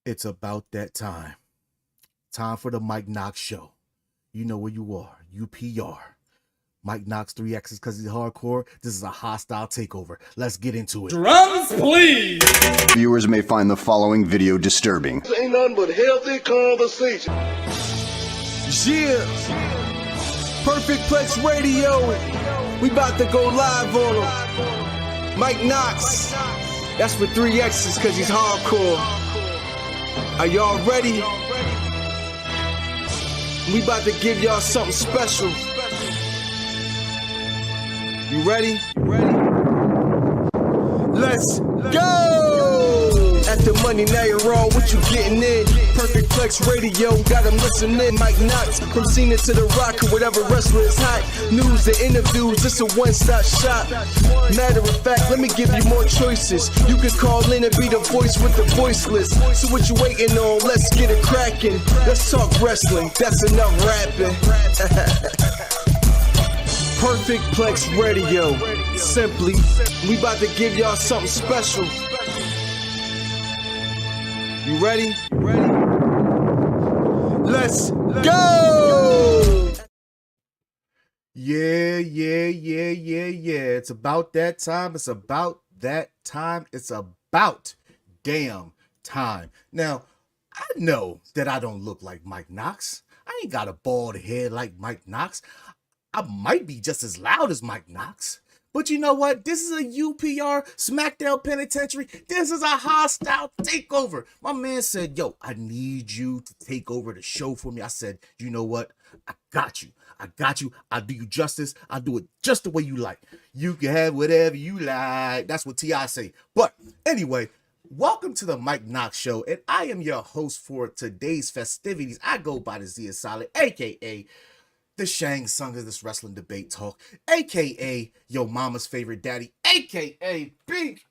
It's about that time. Time for the Mike Knoxxx Show. You know where you are. UPR. Mike Knoxxx 3X's because he's hardcore. This is a hostile takeover. Let's get into it. Drums, please! Viewers may find the following video disturbing. This ain't nothing but healthy conversation. Yeah. Perfect Plex Radio. We about to go live on him. Mike Knoxxx. That's for 3X's because he's hardcore. Are y'all ready? We about to give y'all something special. You ready? Let's go! At the money, now you're all what you getting in. Perfect Plex Radio, got them listening. Mike Knoxxx, from Cena to The Rock, or whatever wrestler is hot. News and interviews, it's a one-stop shop. Matter of fact, let me give you more choices. You can call in and be the voice with the voiceless. So what you waiting on? Let's get it cracking. Let's talk wrestling, that's enough rapping. Perfect Plex Radio. Simply, we about to give y'all something special. You ready? Let's go! Yeah. It's about that time. It's about that time. It's about damn time. Now, I know that I don't look like Mike Knoxxx. I ain't got a bald head like Mike Knoxxx. I might be just as loud as Mike Knoxxx. But you know what? This is a UPR Smackdown Penitentiary. This is a hostile takeover. My man said, yo, I need you to take over the show for me. I said, you know what? I got you. I'll do you justice. I'll do it just the way you like. You can have whatever you like. That's what T.I. say. But anyway, welcome to the Mike Knoxxx Show. And I am your host for today's festivities. I go by the Z is Solid, a.k.a. the Shang Tsung of this wrestling debate talk, aka your mama's favorite daddy, aka Big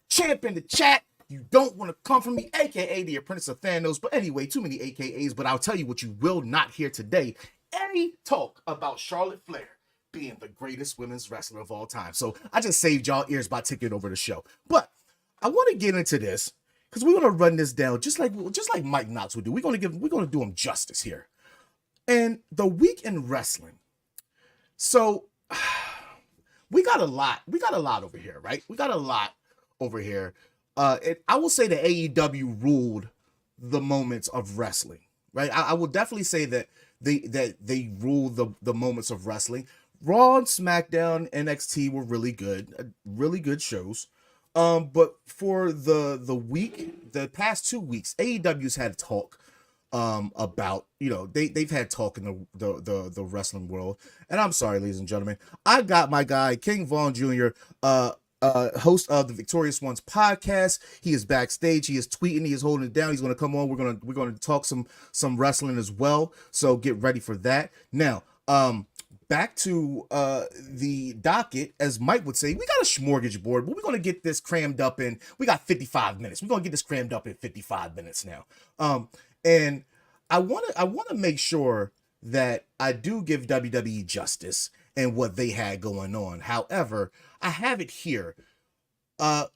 Champ in the chat. You don't want to come from me, aka the apprentice of Thanos. But anyway, too many AKAs. But I'll tell you what you will not hear today: any talk about Charlotte Flair being the greatest women's wrestler of all time. So I just saved y'all ears by taking over the show. But I want to get into this because we're gonna run this down just like Mike Knoxxx would do. We're gonna do him justice here. And the week in wrestling. So we got a lot over here, right? We got a lot over here. I will say that AEW ruled the moments of wrestling, right? I will definitely say that they ruled the moments of wrestling. Raw and SmackDown, NXT were really good shows. But for the week, the past 2 weeks, AEW's had talk about, you know, they've had talk in the wrestling world. And I'm sorry, ladies and gentlemen, I got my guy King Vaughn Jr., host of the Victorious Ones podcast. He is backstage. He is tweeting. He is holding it down. He's going to come on. We're going to talk some wrestling as well. So get ready for that. Now, back to the docket, as Mike would say, we got a smorgasbord, but we're going to get this crammed up in. We got 55 minutes. We're going to get this crammed up in 55 minutes now. And I want to make sure that I do give WWE justice and what they had going on. However, I have it here. The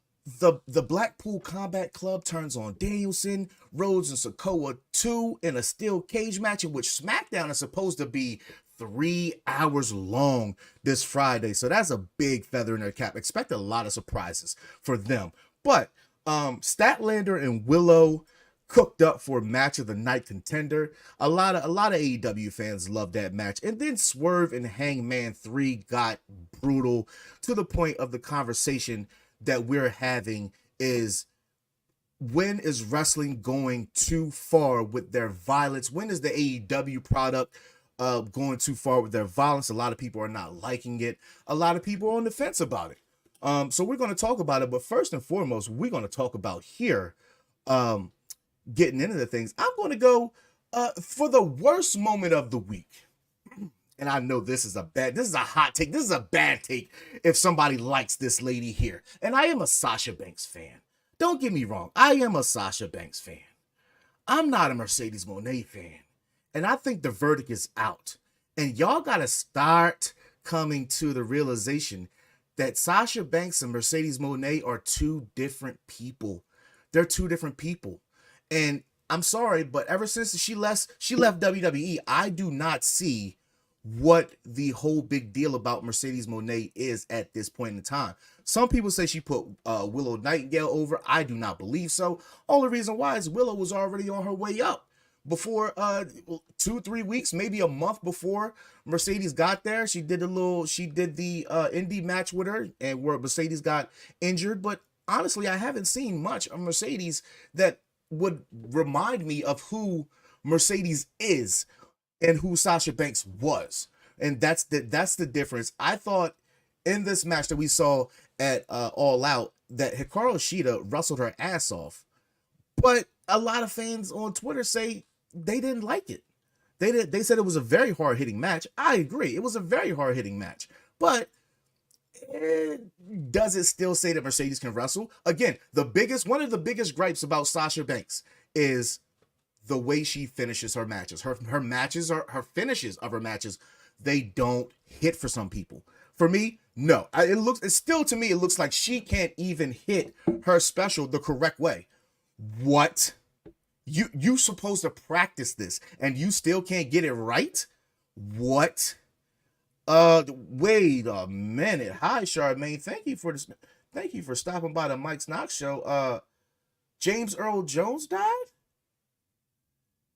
Blackpool Combat Club turns on Danielson, Rhodes, and Sikoa 2 in a steel cage match in which SmackDown is supposed to be 3 hours long this Friday. So that's a big feather in their cap. Expect a lot of surprises for them. But Statlander and Willow cooked up for match of the night contender. A lot of AEW fans love that match. And then Swerve and Hangman 3 got brutal, to the point of the conversation that we're having is, when is wrestling going too far with their violence? When is the AEW product going too far with their violence? A lot of people are not liking it. A lot of people are on the fence about it. So we're going to talk about it. But first and foremost, we're going to talk about here, getting into the things. I'm going to go for the worst moment of the week. And I know this is a hot take. This is a bad take if somebody likes this lady here. And I am a Sasha Banks fan. Don't get me wrong. I am a Sasha Banks fan. I'm not a Mercedes Moné fan. And I think the verdict is out. And y'all got to start coming to the realization that Sasha Banks and Mercedes Moné are two different people. They're two different people. And I'm sorry, but ever since she left WWE, I do not see what the whole big deal about Mercedes Moné is at this point in time. Some people say she put Willow Nightingale over. I do not believe so. Only reason why is Willow was already on her way up before 2-3 weeks, maybe a month before Mercedes got there. She did the indie match with her, and where Mercedes got injured. But honestly, I haven't seen much of Mercedes that would remind me of who Mercedes is and who Sasha Banks was. And that's the difference. I thought in this match that we saw at All Out that Hikaru Shida wrestled her ass off. But a lot of fans on Twitter say they didn't like it. They said it was a very hard-hitting match. I agree. It was a very hard-hitting match. But does it still say that Mercedes can wrestle? Again, one of the biggest gripes about Sasha Banks is the way she finishes her matches. Her finishes of her matches, they don't hit for some people. For me, no. It looks like she can't even hit her special the correct way. What? You supposed to practice this and you still can't get it right? What? Wait a minute. Hi, Charmaine. Thank you for this. Thank you for stopping by the Mike Knoxxx Show. James Earl Jones died?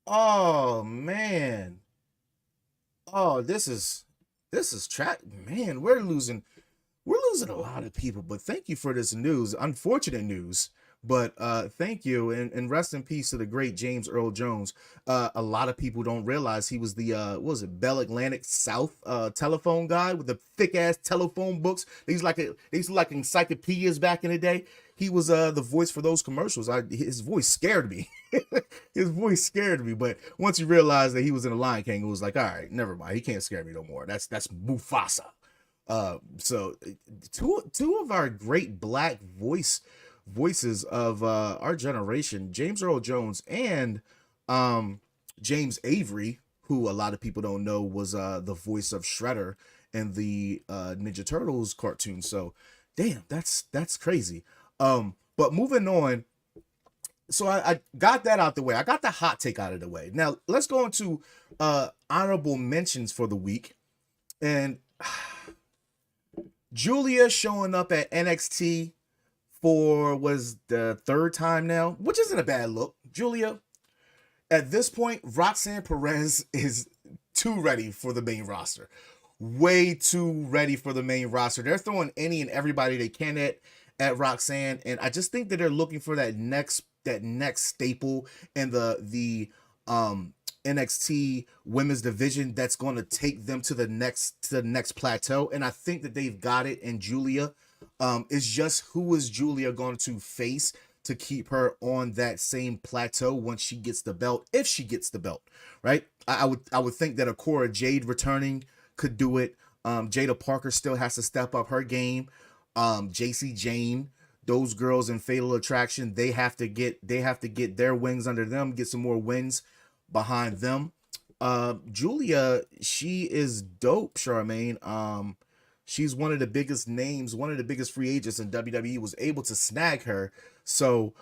Oh man. Oh, this is man, we're losing a lot of people, but thank you for this news. Unfortunate news. But thank you, and rest in peace to the great James Earl Jones. A lot of people don't realize he was the what was it, Bell Atlantic South telephone guy with the thick ass telephone books. They used to like encyclopedias back in the day. He was the voice for those commercials. His voice scared me. His voice scared me. But once you realize that he was in the Lion King, it was like, all right, never mind. He can't scare me no more. That's Mufasa. So two of our great black voices of our generation, James Earl Jones and James Avery, who a lot of people don't know was the voice of Shredder in the Ninja Turtles cartoon. So damn, that's crazy. But moving on, so I got that out the way. I got the hot take out of the way. Now let's go into honorable mentions for the week. And Julia showing up at NXT was the third time now, which isn't a bad look. Julia, at this point, Roxanne Perez is too ready for the main roster. Way too ready for the main roster. They're throwing any and everybody they can at Roxanne, and I just think that they're looking for that next staple in the NXT women's division that's going to take them to the next plateau, and I think that they've got it in Julia. It's just who is Julia going to face to keep her on that same plateau once she gets the belt, if she gets the belt, right? I would think that Akora Jade returning could do it. Jada Parker still has to step up her game. JC Jane, those girls in Fatal Attraction, they have to get their wings under them, get some more wins behind them. Julia, she is dope, Charmaine. She's one of the biggest names, one of the biggest free agents in WWE, was able to snag her. So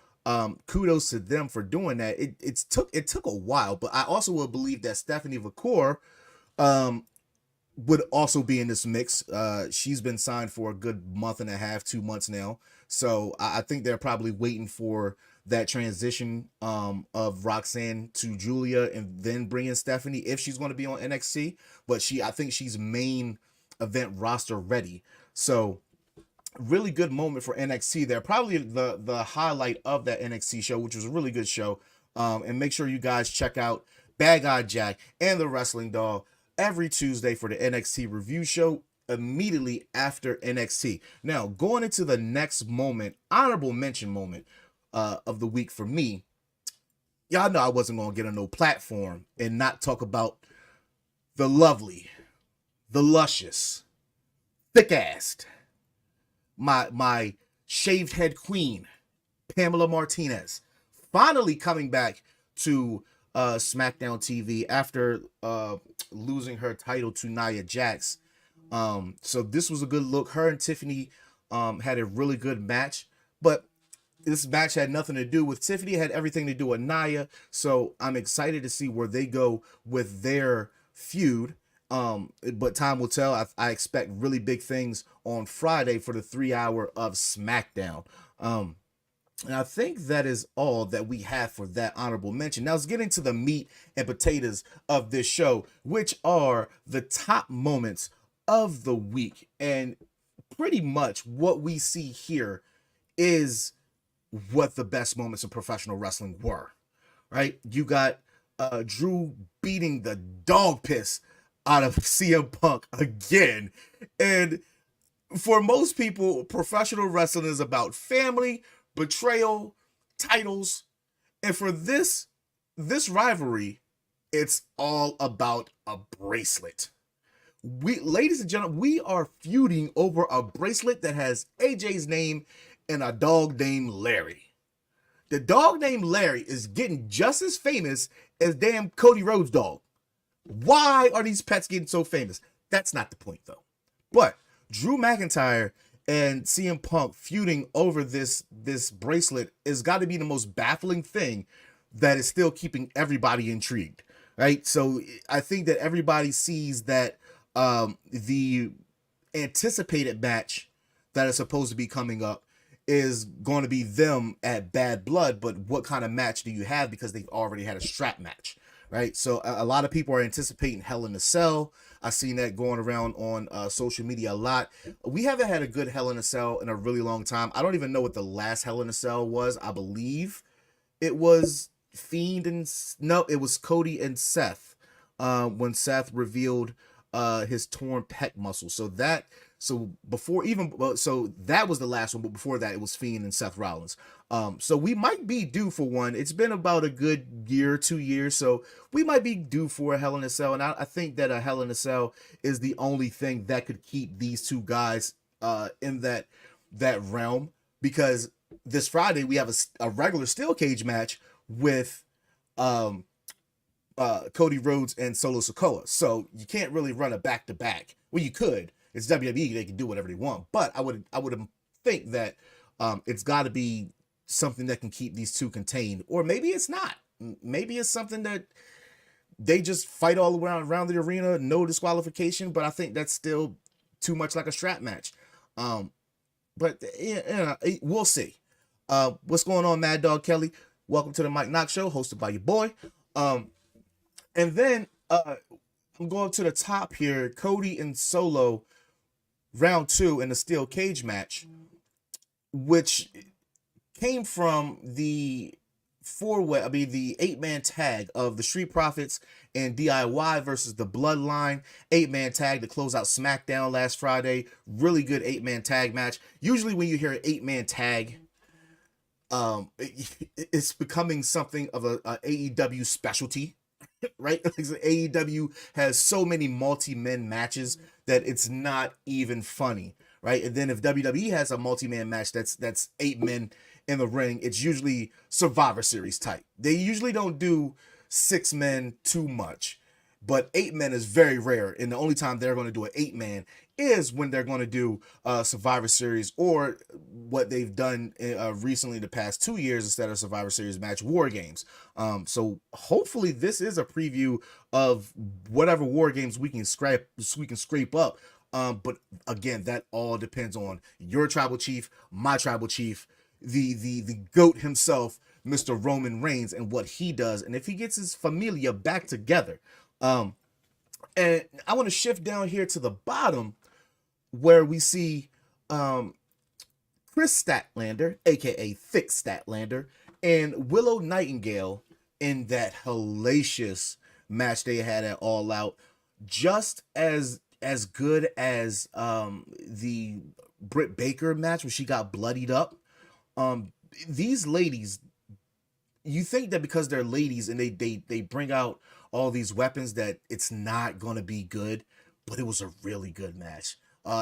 kudos to them for doing that. It took a while, but I also would believe that Stephanie Vacour would also be in this mix. She's been signed for a good month and a half, 2 months now. So I think they're probably waiting for that transition of Roxanne to Julia and then bringing Stephanie if she's going to be on NXT. But I think she's main event roster ready. So really good moment for NXT there. Probably the highlight of that NXT show, which was a really good show. And make sure you guys check out Bad Guy Jack and the Wrestling Doll every Tuesday for the NXT review show immediately after NXT. Now, going into the next moment, honorable mention moment of the week for me. Y'all know I wasn't going to get on no platform and not talk about the lovely, the luscious, thick-assed, my shaved head queen, Pamela Martinez, finally coming back to SmackDown TV after losing her title to Nia Jax. So this was a good look. Her and Tiffany had a really good match, but this match had nothing to do with Tiffany, it had everything to do with Nia. So I'm excited to see where they go with their feud. But time will tell. I expect really big things on Friday for the 3 hour of SmackDown. And I think that is all that we have for that honorable mention. Now let's get into the meat and potatoes of this show, which are the top moments of the week. And pretty much what we see here is what the best moments of professional wrestling were, right? You got Drew beating the dog piss out of CM Punk again. And for most people, professional wrestling is about family, betrayal, titles, and for this rivalry, it's all about a bracelet. Ladies and gentlemen, we are feuding over a bracelet that has AJ's name and a dog named Larry. The dog named Larry is getting just as famous as damn Cody Rhodes' dog. Why are these pets getting so famous? That's not the point, though. But Drew McIntyre and CM Punk feuding over this bracelet has got to be the most baffling thing that is still keeping everybody intrigued, right? So I think that everybody sees that the anticipated match that is supposed to be coming up is going to be them at Bad Blood, but what kind of match do you have, because they've already had a strap match, right? So a lot of people are anticipating Hell in a Cell. I've seen that going around on social media a lot. We haven't had a good Hell in a Cell in a really long time. I don't even know what the last Hell in a Cell was. I believe it was Fiend and no, it was Cody and Seth when Seth revealed his torn pec muscle. So that was the last one, but before that it was Fiend and Seth Rollins. So we might be due for one. It's been about a good year, 2 years, so we might be due for a Hell in a Cell, and I think that a Hell in a Cell is the only thing that could keep these two guys in that realm, because this Friday we have a regular steel cage match with Cody Rhodes and Solo Sikoa. So you can't really run a back-to-back. Well, you could. It's WWE, they can do whatever they want. But I would think that it's got to be something that can keep these two contained. Or maybe it's not. Maybe it's something that they just fight all around the arena, no disqualification. But I think that's still too much like a strap match. But yeah, we'll see. What's going on, Mad Dog Kelly? Welcome to the Mike Knoxxx Show, hosted by your boy. And then I'm going to the top here. Cody and Solo, round 2 in the steel cage match, which came from the 8-man tag of the Street Profits and DIY versus the Bloodline. 8-man tag to close out SmackDown last Friday. Really good 8-man tag match. Usually when you hear an 8-man tag, it's becoming something of a AEW specialty, right? AEW has so many multi-men matches that it's not even funny, right? And then if WWE has a multi-man match that's 8 men in the ring, it's usually Survivor Series type. They usually don't do 6 men too much, but 8 men is very rare. And the only time they're going to do an 8-man is when they're going to do Survivor Series, or what they've done recently the past 2 years instead of Survivor Series match, War Games. So hopefully this is a preview of whatever War Games we can scrape up. But again, that all depends on your tribal chief, my tribal chief, the GOAT himself, Mr. Roman Reigns, and what he does, and if he gets his familia back together. And I want to shift down here to the bottom, where we see Chris Statlander, aka Thick Statlander, and Willow Nightingale in that hellacious match they had at All Out. Just as good as the Britt Baker match, where she got bloodied up. These ladies, you think that because they're ladies and they bring out all these weapons that it's not going to be good, but it was a really good match.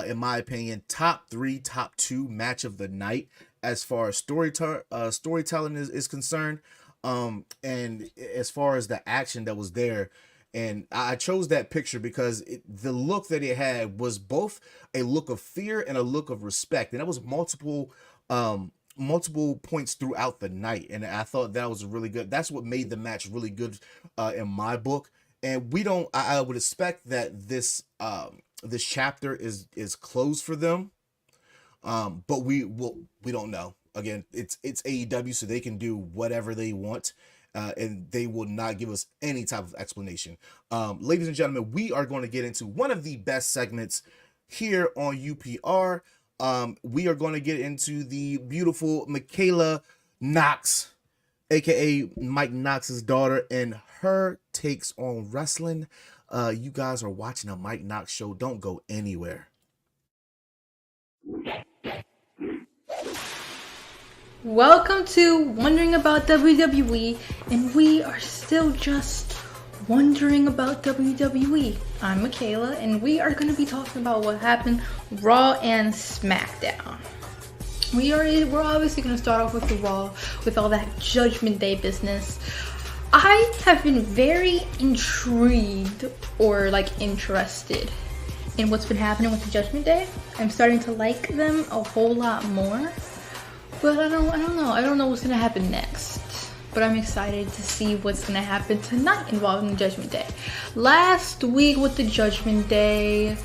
In my opinion, top 3, top 2 match of the night as far as storytelling is concerned. And as far as the action that was there, and I chose that picture because the look that it had was both a look of fear and a look of respect. And that was multiple multiple points throughout the night, and I thought that was really good. That's what made the match really good in my book. And we don't. I would expect that this this chapter is closed for them, but we don't know. Again, it's AEW, so they can do whatever they want. And they will not give us any type of explanation. Ladies and gentlemen, we are going to get into one of the best segments here on UPR. We are going to get into the beautiful Michaela Knoxxx, aka Mike Knoxx's daughter, and her takes on wrestling. You guys are watching a Mike Knoxxx show. Don't go anywhere. Welcome to Wondering About WWE, and we are still just wondering about WWE. I'm Michaela, and we are going to be talking about what happened Raw and Smackdown. We're obviously going to start off with the Raw, with all that Judgment Day business. I have been very intrigued or interested in what's been happening with the Judgment Day. I'm starting to like them a whole lot more. But I don't know. I don't know what's gonna happen next. But I'm excited to see what's gonna happen tonight involving the Judgment Day. Last week with the Judgment Day,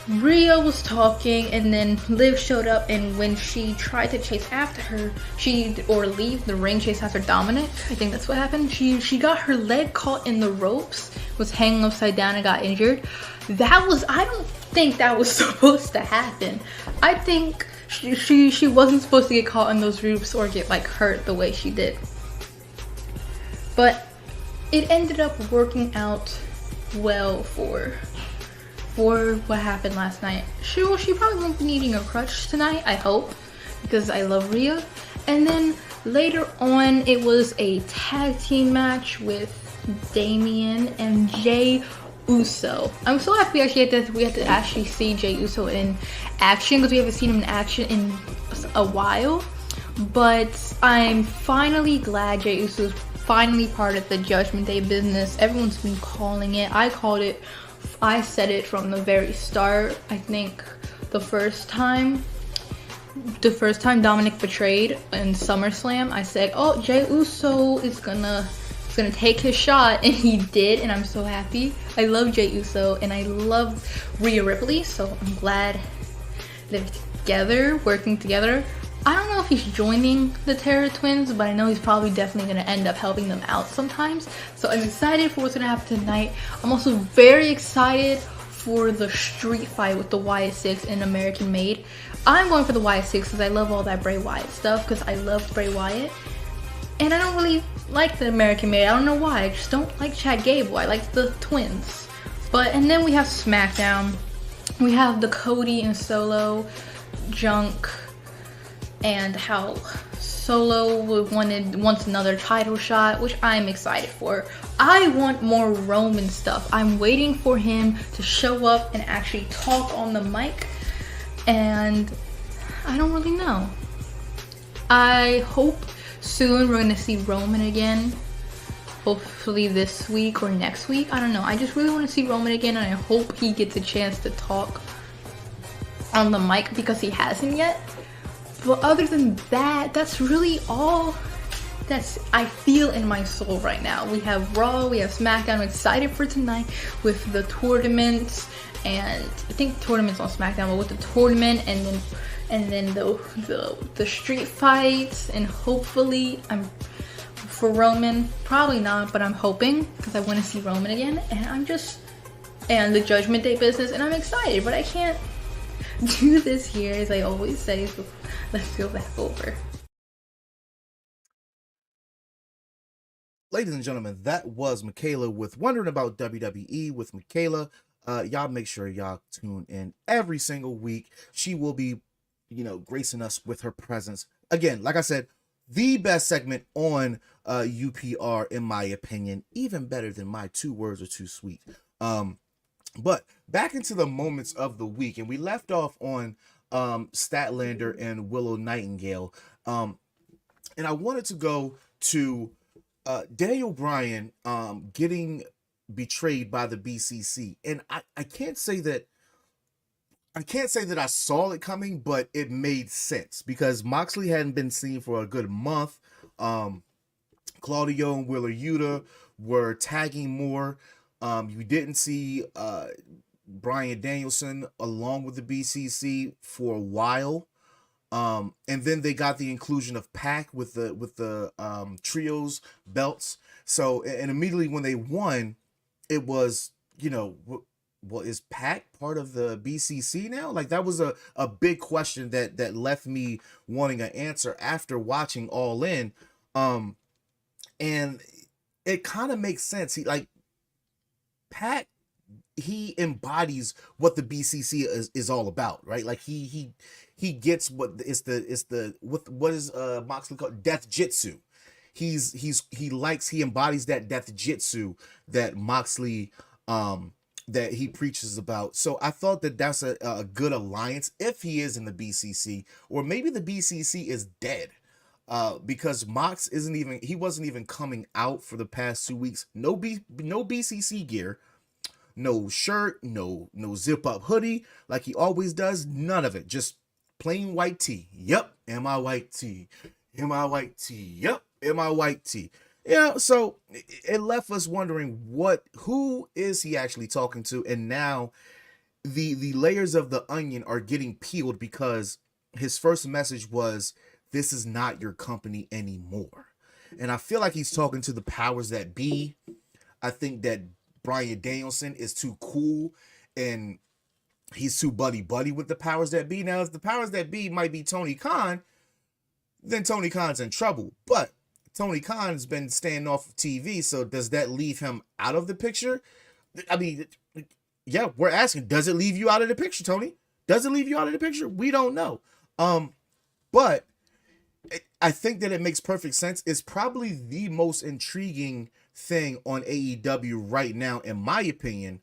Rhea was talking, and then Liv showed up, and when she tried to chase after her, leave the ring, chase after Dominic. I think that's what happened. She got her leg caught in the ropes, was hanging upside down, and got injured. I don't think that was supposed to happen. I think she wasn't supposed to get caught in those ropes or get hurt the way she did. But it ended up working out well for what happened last night. She probably won't be needing a crutch tonight, I hope, because I love Rhea. And then later on, it was a tag team match with Damian and Jey Uso. I'm so happy we had to actually see Jey Uso in action, because we haven't seen him in action in a while. But I'm finally glad Jey Uso is finally part of the Judgment Day business. Everyone's been calling it. I said it from the very start. I think the first time Dominic betrayed in SummerSlam, I said, oh, Jey Uso is gonna take his shot, and he did, and I'm so happy. I love Jey Uso, and I love Rhea Ripley, so I'm glad they're together, working together. I don't know if he's joining the Terror Twins, but I know he's probably definitely going to end up helping them out sometimes. So I'm excited for what's going to happen tonight. I'm also very excited for the street fight with the Wyatt Six and American Made. I'm going for the Wyatt Six because I love all that Bray Wyatt stuff, because I loved Bray Wyatt. And I don't really like the American Made. I don't know why. I just don't like Chad Gable. I like the twins. And then we have SmackDown. We have the Cody and Solo junk, and how Solo wants another title shot, which I'm excited for. I want more Roman stuff. I'm waiting for him to show up and actually talk on the mic, and I don't really know. I hope soon we're gonna see Roman again. Hopefully this week or next week. I don't know. I just really want to see Roman again, and I hope he gets a chance to talk on the mic, because he hasn't yet. But other than that, that's really all I feel in my soul right now. We have Raw, we have SmackDown. I'm excited for tonight with the tournaments, and I think the tournament's on SmackDown, but with the tournament and then the street fights, and hopefully for Roman, probably not, but I'm hoping, because I want to see Roman again, and the Judgment Day business, and I'm excited, but I can't do this here as I always say, so let's go back over. Ladies and gentlemen, that was Michaela with Wondering About WWE with Michaela. Y'all make sure y'all tune in every single week. She will be, gracing us with her presence. Again, like I said, the best segment on UPR, in my opinion, even better than my 2 words are too sweet. But back into the moments of the week, and we left off on Statlander and Willow Nightingale. And I wanted to go to Daniel Bryan getting betrayed by the BCC. And I can't say that I can't say that I saw it coming, but it made sense because Moxley hadn't been seen for a good month. Claudio and Wheeler Yuta were tagging more. You didn't see Bryan Danielson along with the BCC for a while. And then they got the inclusion of Pac with the trios belts. So, and immediately when they won, it was, well, is Pac part of the BCC now? Like, that was a big question that left me wanting an answer after watching All In. And it kind of makes sense. Pac, he embodies what the BCC is all about, right? Like he gets what what is Moxley called death jitsu. He embodies that death jitsu that Moxley that he preaches about. So I thought that that's a good alliance if he is in the BCC, or maybe the BCC is dead. Because Mox wasn't even coming out for the past 2 weeks. No BCC gear, no shirt, no zip up hoodie like he always does. None of it. Just plain white tee. Yep, am I white tee? Am I white tee? Yep, am I white tee? So it left us wondering who is he actually talking to, and now the layers of the onion are getting peeled because his first message was, "This is not your company anymore." And I feel like he's talking to the powers that be. I think that Bryan Danielson is too cool and he's too buddy-buddy with the powers that be. Now, if the powers that be might be Tony Khan, then Tony Khan's in trouble. But Tony Khan's been staying off of TV, so does that leave him out of the picture? I mean, yeah, we're asking, does it leave you out of the picture, Tony? Does it leave you out of the picture? We don't know. But I think that it makes perfect sense. It's probably the most intriguing thing on AEW right now, in my opinion,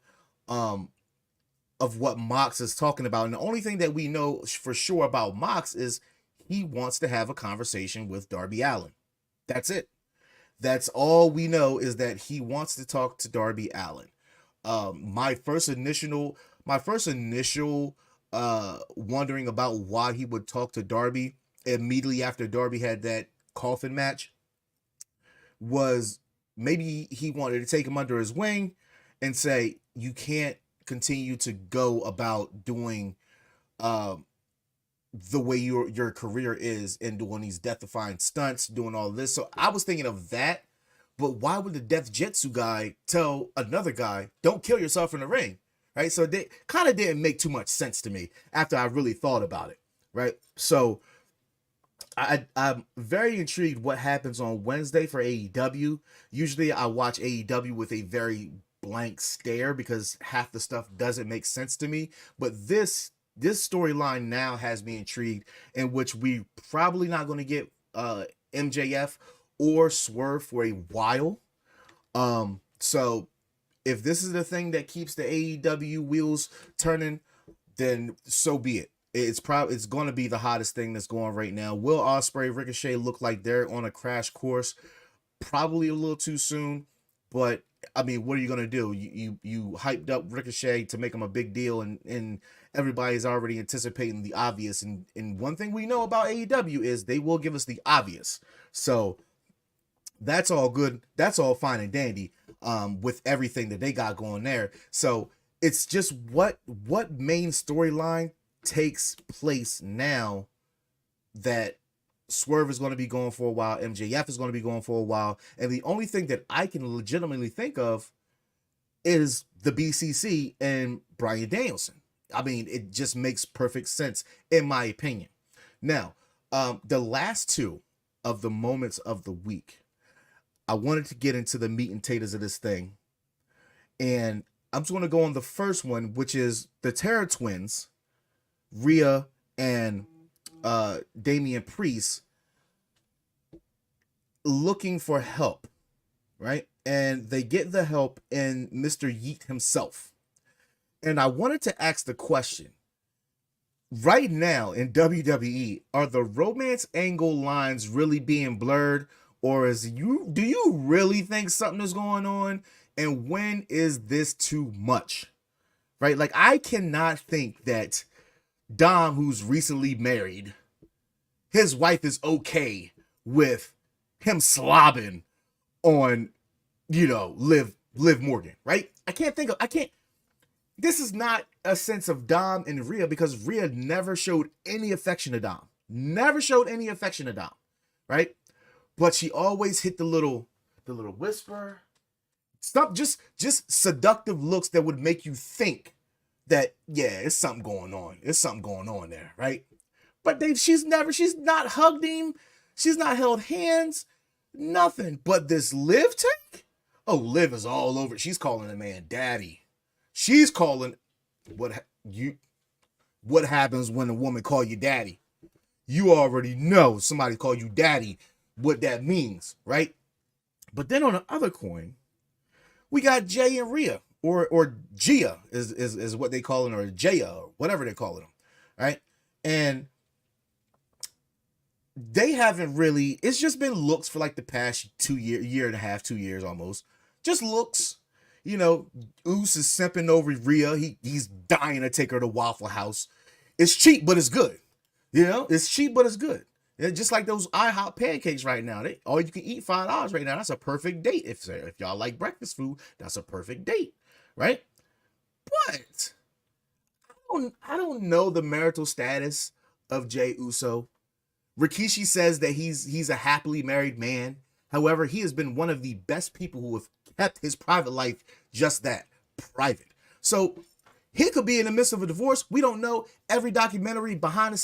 of what Mox is talking about. And the only thing that we know for sure about Mox is he wants to have a conversation with Darby Allin. That's it. That's all we know, is that he wants to talk to Darby Allin. My first initial wondering about why he would talk to Darby immediately after Darby had that coffin match was maybe he wanted to take him under his wing and say, you can't continue to go about doing the way your career is and doing these death-defying stunts, doing all this. So I was thinking of that, but why would the Death Jitsu guy tell another guy, don't kill yourself in the ring, right? So they kind of didn't make too much sense to me after I really thought about it, right? So I'm very intrigued what happens on Wednesday for AEW. Usually I watch AEW with a very blank stare because half the stuff doesn't make sense to me. But this storyline now has me intrigued, in which we probably not going to get MJF or Swerve for a while. So if this is the thing that keeps the AEW wheels turning, then so be it. It's going to be the hottest thing that's going right now. Will Ospreay, Ricochet look like they're on a crash course? Probably a little too soon, but I mean, what are you going to do? You hyped up Ricochet to make him a big deal, and everybody's already anticipating the obvious. And one thing we know about AEW is they will give us the obvious. So that's all good. That's all fine and dandy with everything that they got going there. So it's just what main storyline takes place now that Swerve is going to be going for a while, MJF is going to be going for a while, and the only thing that I can legitimately think of is the BCC and Bryan Danielson. I mean, it just makes perfect sense in my opinion. Now, the last two of the moments of the week, I wanted to get into the meat and taters of this thing, and I'm just going to go on the first one, which is the Terror Twins, Rhea and Damian Priest, looking for help, right? And they get the help in Mr. Yeet himself. And I wanted to ask the question, right now in WWE, are the romance angle lines really being blurred, or do you really think something is going on? And when is this too much? Right? Like, I cannot think that Dom, who's recently married, his wife is okay with him slobbing on, Liv Morgan, right? This is not a sense of Dom and Rhea, because Rhea never showed any affection to Dom. Never showed any affection to Dom, right? But she always hit the little whisper. Stop, just seductive looks that would make you think that, yeah, it's something going on. There's something going on there, right? But she's not hugged him. She's not held hands. Nothing. But this Liv take? Oh, Liv is all over. She's calling the man daddy. She's calling what happens when a woman call you daddy. You already know somebody call you daddy, what that means, right? But then on the other coin, we got Jay and Rhea, or Gia is what they call it, or Jaya, or whatever they're calling them, right? And they haven't really, it's just been looks for like the past year and a half, 2 years almost. Just looks. Uce is simping over Rhea. He's dying to take her to Waffle House. It's cheap, but it's good. It's cheap, but it's good. It's just like those IHOP pancakes right now. All you can eat $5 right now. That's a perfect date. If y'all like breakfast food, that's a perfect date, right? But I don't know the marital status of Jey Uso. Rikishi says that he's a happily married man. However, he has been one of the best people who have kept his private life just that, private. So he could be in the midst of a divorce. We don't know. Every documentary behind the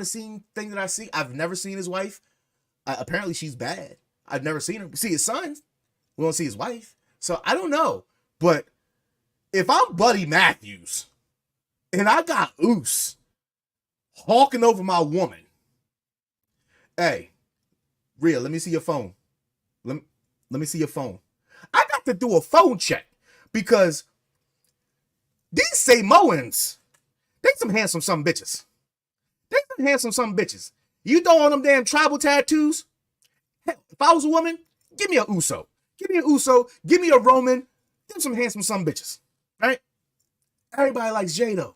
scene thing that I see, I've never seen his wife. Apparently she's bad. I've never seen her. We see his son. We don't see his wife. So I don't know. But if I'm Buddy Matthews and I got Uce hawking over my woman, hey, Rhea, let me see your phone. Let me see your phone. I got to do a phone check, because these Samoans, they some handsome bitches. You throw on them damn tribal tattoos. Hell, if I was a woman, give me a Uso. Give me a Roman. Them some handsome bitches, right? Everybody likes Jay though.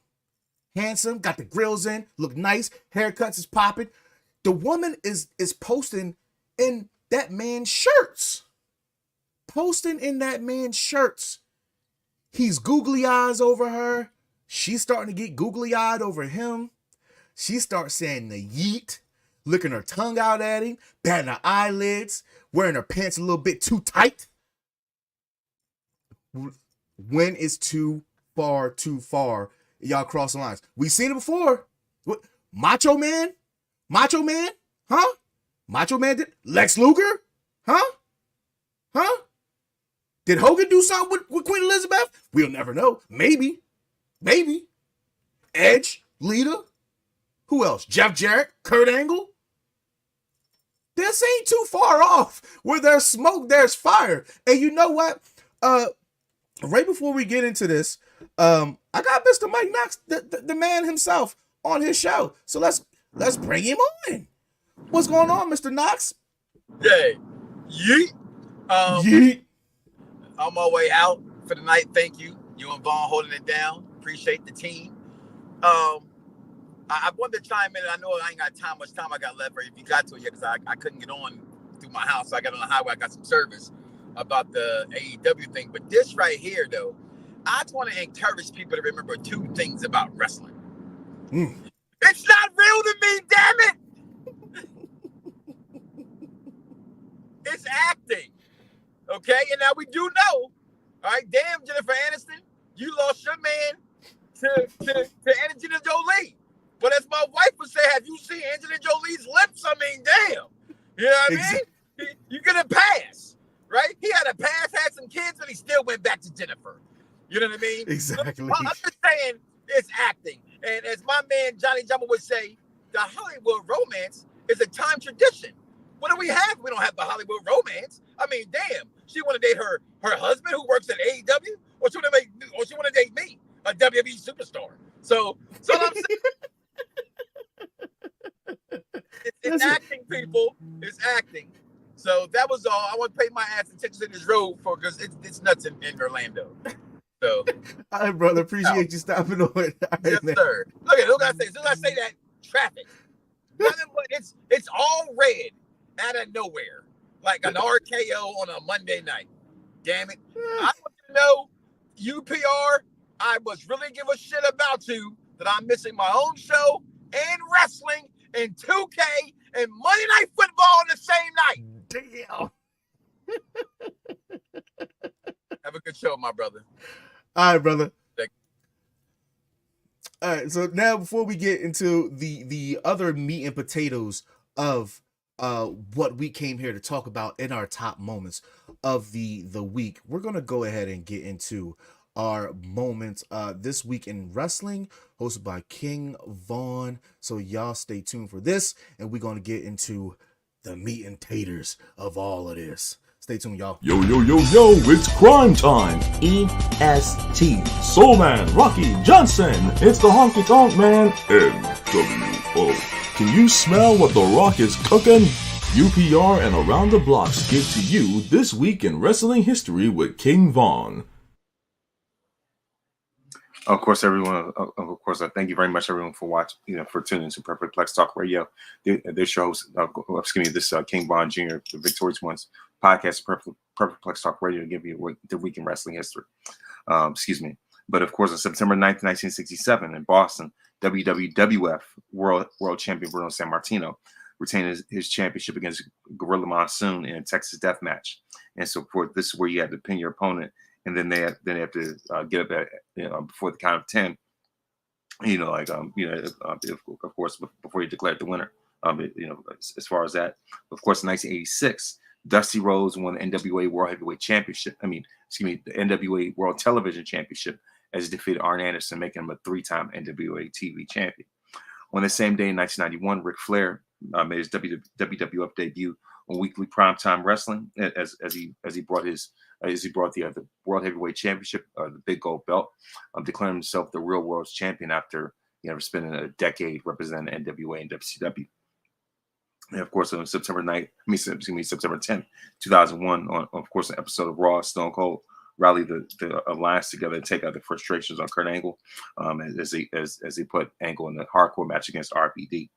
Handsome, got the grills in, look nice, haircuts is popping. The woman is posting in that man's shirts. He's googly eyes over her. She's starting to get googly eyed over him. She starts saying the yeet, licking her tongue out at him, batting her eyelids, wearing her pants a little bit too tight. When is too far, y'all cross the lines. We've seen it before. What? Macho Man? Huh? Macho Man did? Lex Luger? Huh? Did Hogan do something with Queen Elizabeth? We'll never know. Maybe. Edge, Lita. Who else? Jeff Jarrett, Kurt Angle. This ain't too far off. Where there's smoke, there's fire. And you know what? Right before we get into this, I got Mr. Mike Knoxxx, the man himself, on his show. So let's bring him on. What's going on, Mr. Knoxxx? Hey, yeet. Yeet. On my way out for the night. Thank you. You and Vaughn holding it down. Appreciate the team. I wanted to chime in. I know I ain't got much time I got left, or if you got to it yet, because I couldn't get on through my house. So I got on the highway. I got some service about the AEW thing. But this right here, though, I just want to encourage people to remember two things about wrestling. It's not real to me, damn it! It's acting. Okay? And now we do know, all right, damn, Jennifer Aniston, you lost your man to Angelina Jolie. But as my wife would say, have you seen Angelina Jolie's lips? I mean, damn. You know what I mean? You get a pass, right? He had a pass, had some kids, but he still went back to Jennifer. You know what I mean? Exactly. I'm just saying it's acting. And as my man Johnny Jumper would say, the Hollywood romance is a time tradition. What do we have? We don't have the Hollywood romance. I mean, damn. She want to date her husband who works at AEW, or she want to date me, a WWE superstar. So I'm saying it's acting, people. It's acting. So that was all. I want to pay my ass attention in this road because it's nuts in Orlando. So, All right, brother. Appreciate you stopping on. All right, yes, man. sir. Look at it. Look what I say. As soon as I say that, traffic. Nothing but it's all red out of nowhere, like an RKO on a Monday night. Damn it! I want you to know, UPR. I must really give a shit about you that I'm missing my own show and wrestling and 2K and Monday Night Football on the same night. Damn. Have a good show, my brother. All right, brother. Thank All right, so now before we get into the other meat and potatoes of what we came here to talk about in our top moments of the week, we're gonna go ahead and get into our moments this week in wrestling, hosted by King Vaughn. So y'all stay tuned for this, and we're gonna get into the meat and taters of all of this. Stay tuned, y'all. Yo, it's crime time. EST. Soul Man, Rocky Johnson. It's the Honky Tonk Man. NWO. Can you smell what The Rock is cooking? UPR and Around the Blocks give to you This Week in Wrestling History with King Vaughn. Of course, everyone. Of course, I thank you very much, everyone, for watching. For tuning into Perfect Plex Talk Radio. This shows, this King Vaughn Jr., the Victorious Ones podcast, Perfect Plex Talk Radio, to give you the week in wrestling history. But of course, on September 9th, 1967, in Boston, WWF World Champion Bruno Sammartino retained his championship against Gorilla Monsoon in a Texas Death Match. And so, this is where you had to pin your opponent. And then they have to get up at before the count of 10. Of course, before you declare the winner. As far as that, of course, in 1986, Dusty Rhodes won the NWA World Heavyweight Championship. The NWA World Television Championship, as he defeated Arn Anderson, making him a 3-time NWA TV champion. On the same day in 1991, Ric Flair made his WWF debut on weekly primetime wrestling as he brought the World Heavyweight Championship, the Big Gold Belt, declaring himself the real world's champion after spending a decade representing NWA and WCW. And of course, on September 10th, 2001, on an episode of Raw, Stone Cold rallied the alliance together to take out the frustrations on Kurt Angle, as he put Angle in the hardcore match against RVD.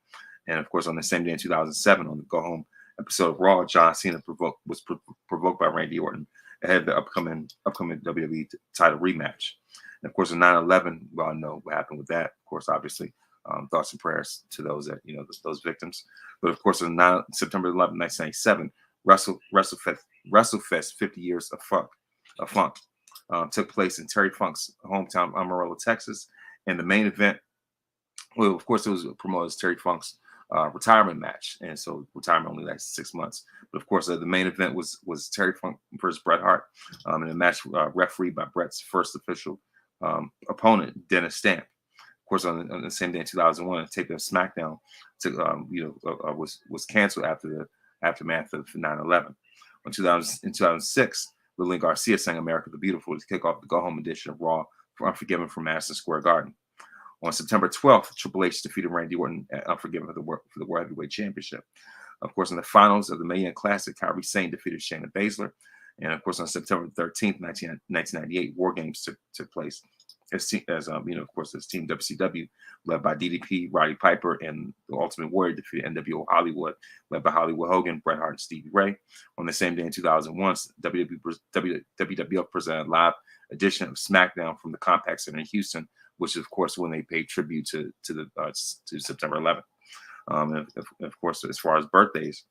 And of course, on the same day in 2007, on the Go Home episode of Raw, John Cena was provoked by Randy Orton ahead of the upcoming WWE title rematch. And of course, in 9/11, we all know what happened with that. Of course, obviously, thoughts and prayers to those that those victims. But of course, on September 11, 1997, WrestleFest 50 Years of Funk took place in Terry Funk's hometown, Amarillo, Texas. And the main event, well, of course, it was promoted as Terry Funk's retirement match, and so retirement only lasts 6 months. But of course, the main event was Terry Funk versus Bret Hart, in a match refereed by Bret's first official opponent, Dennis Stamp. Of course, on the same day in 2001, Takeover Smackdown was canceled after the aftermath of 9/11. In 2006, Lillian Garcia sang "America the Beautiful" to kick off the go-home edition of Raw for Unforgiven from Madison Square Garden. On September 12th, Triple H defeated Randy Orton at Unforgiven for the World Heavyweight Championship. Of course, in the finals of the Mae Young Classic, Kairi Sane defeated Shayna Baszler. And of course, on September 13th, 1998, War Games took place. As Team WCW, led by DDP, Roddy Piper, and the Ultimate Warrior, defeated NWO Hollywood, led by Hollywood Hogan, Bret Hart, and Stevie Ray. On the same day in 2001, WWF presented a live edition of SmackDown from the Compaq Center in Houston, which is, of course, when they paid tribute to September 11th. And of course, as far as birthdays,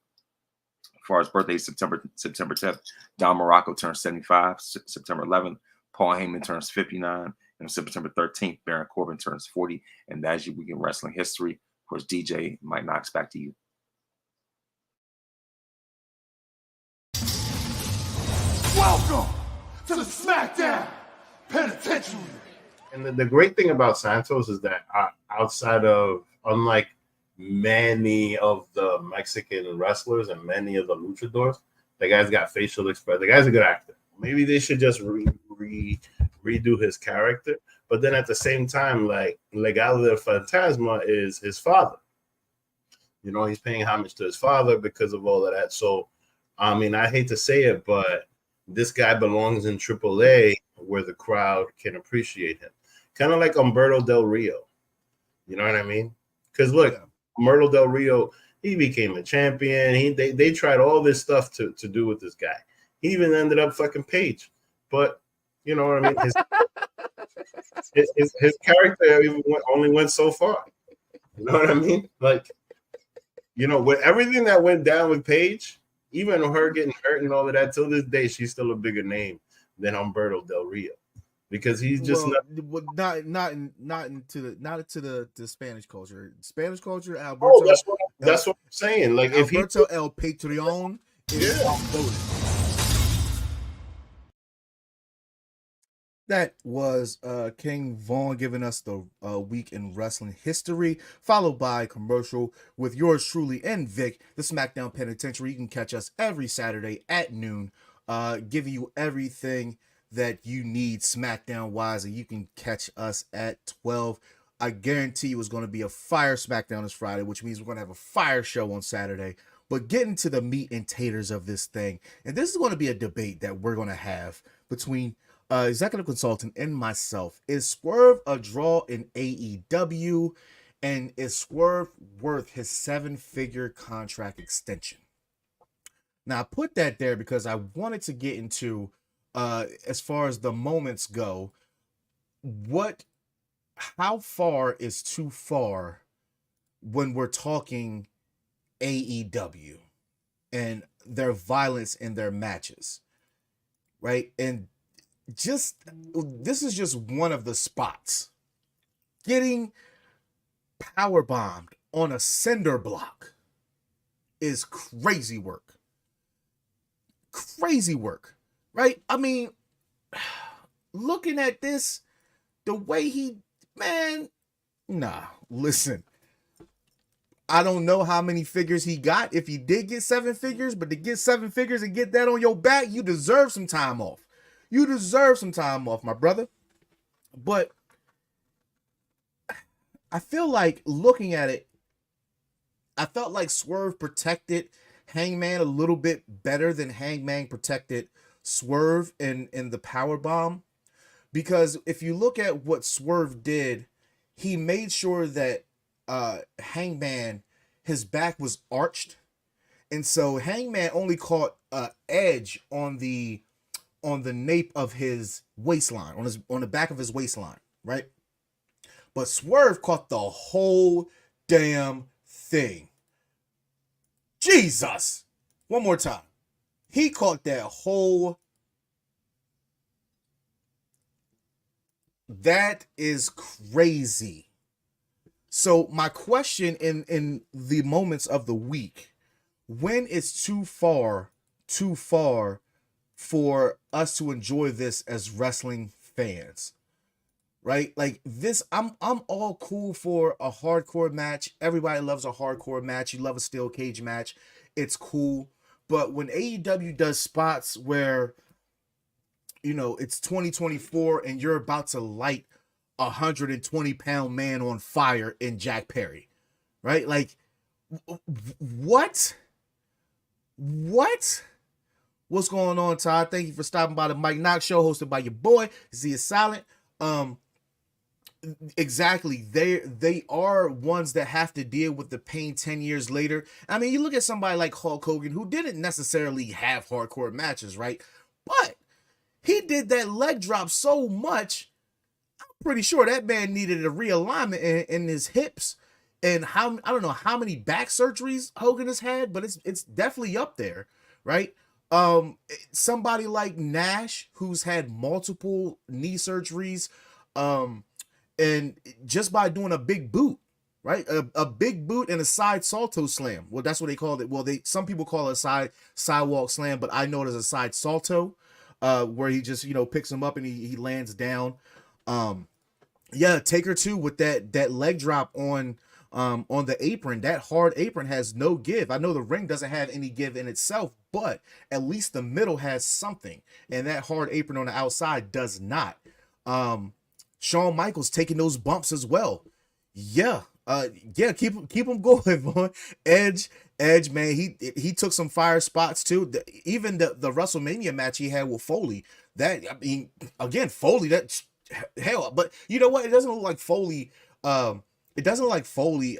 September 10th, Don Morocco turns 75. September 11th, Paul Heyman turns 59. And September 13th, Baron Corbin turns 40. And that's your week in wrestling history. Of course, DJ Mike Knoxxx, back to you. Welcome to the Smackdown Penitentiary. And the great thing about Santos is that outside of, unlike many of the Mexican wrestlers and many of the luchadors, the guy's got facial expression. The guy's a good actor. Maybe they should just redo his character. But then at the same time, like, Legado del Fantasma is his father. He's paying homage to his father because of all of that. So, I mean, I hate to say it, but this guy belongs in AAA where the crowd can appreciate him. Kind of like Humberto Del Rio. You know what I mean? Because look, Humberto Del Rio, he became a champion. They tried all this stuff to do with this guy. He even ended up fucking Page. But you know what I mean? His character only went so far. You know what I mean? Like, you know, with everything that went down with Paige, even her getting hurt and all of that, till this day, she's still a bigger name than Humberto Del Rio, because he's just not into the Spanish culture. Spanish culture, Alberto. Oh, that's what I'm saying. Like, Alberto El Patreon is outvoted. That was King Vaughn giving us the week in wrestling history, followed by a commercial with yours truly and Vic, the Smackdown Penitentiary. You can catch us every Saturday at noon, giving you everything that you need Smackdown-wise, and you can catch us at 12. I guarantee you it's going to be a fire Smackdown this Friday, which means we're going to have a fire show on Saturday. But getting to the meat and taters of this thing, and this is going to be a debate that we're going to have between executive consultant and myself. Is Swerve a draw in AEW, and is Swerve worth his 7-figure contract extension? Now, I put that there because I wanted to get into, as far as the moments go, how far is too far when we're talking AEW and their violence in their matches, right? And this is just one of the spots. Getting power bombed on a cinder block is crazy work. Crazy work, right? I mean, looking at this, the way listen, I don't know how many figures he got, if he did get 7 figures, but to get 7 figures and get that on your back, you deserve some time off. You deserve some time off, my brother. But I feel like, looking at it, I felt like Swerve protected Hangman a little bit better than Hangman protected Swerve in the powerbomb. Because if you look at what Swerve did, he made sure that Hangman, his back was arched. And so Hangman only caught edge on the nape of his waistline, on the back of his waistline, right? But Swerve caught the whole damn thing. Jesus! One more time. He caught that whole... That is crazy. So my question in the moments of the week, when is too far for us to enjoy this as wrestling fans, right? Like this, I'm all cool for a hardcore match. Everybody loves a hardcore match. You love a steel cage match. It's cool. But when AEW does spots where, you know, it's 2024 and you're about to light a 120-pound man on fire in Jack Perry, right? Like, what? What's going on, Todd? Thank you for stopping by the Mike Knoxxx Show, hosted by your boy Zia Silent. Exactly. They are ones that have to deal with the pain 10 years later. I mean, you look at somebody like Hulk Hogan, who didn't necessarily have hardcore matches, right? But he did that leg drop so much, I'm pretty sure that man needed a realignment in his hips. And I don't know how many back surgeries Hogan has had, but it's definitely up there, right? Somebody like Nash, who's had multiple knee surgeries, and just by doing a big boot, right? A big boot and a side salto slam. Well, that's what they call it. Well, some people call it a sidewalk slam, but I know it as a side salto, where he just, you know, picks him up and he lands down. Yeah, Taker too with that leg drop on the apron. That hard apron has no give. I know the ring doesn't have any give in itself, but at least the middle has something, and that hard apron on the outside does not. Shawn Michaels taking those bumps as well. Yeah, Yeah, keep him going, Vaughn. Edge, man, he took some fire spots too. Even the WrestleMania match he had with Foley. That, I mean, again, Foley, that's hell. But you know what? It doesn't look like Foley. It doesn't look like Foley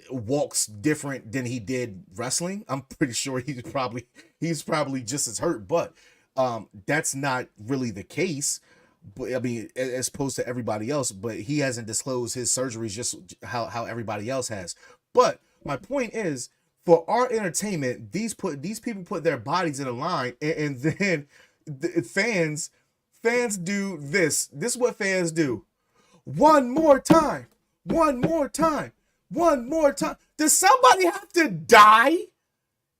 walks different than he did wrestling. I'm pretty sure he's probably just as hurt, but that's not really the case. But I mean, as opposed to everybody else, but he hasn't disclosed his surgeries just how everybody else has. But my point is, for our entertainment, these people put their bodies in a line, and then the fans do this. This is what fans do. One more time. Does somebody have to die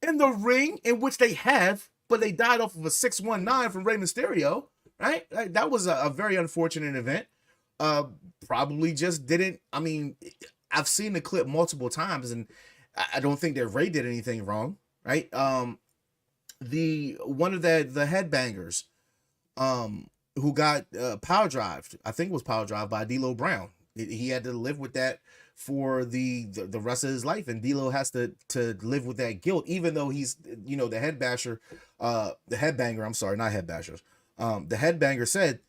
in the ring, in which they have, but they died off of a 619 from Rey Mysterio, right? Like, that was a very unfortunate event. Probably just didn't. I mean, I've seen the clip multiple times, and I don't think that Rey did anything wrong, right? One of the headbangers, who got power drived, I think it was power drive by D'Lo Brown. He had to live with that for the rest of his life, and D'Lo has to live with that guilt, even though he's, the headbanger. I'm sorry, not headbashers. The headbanger said,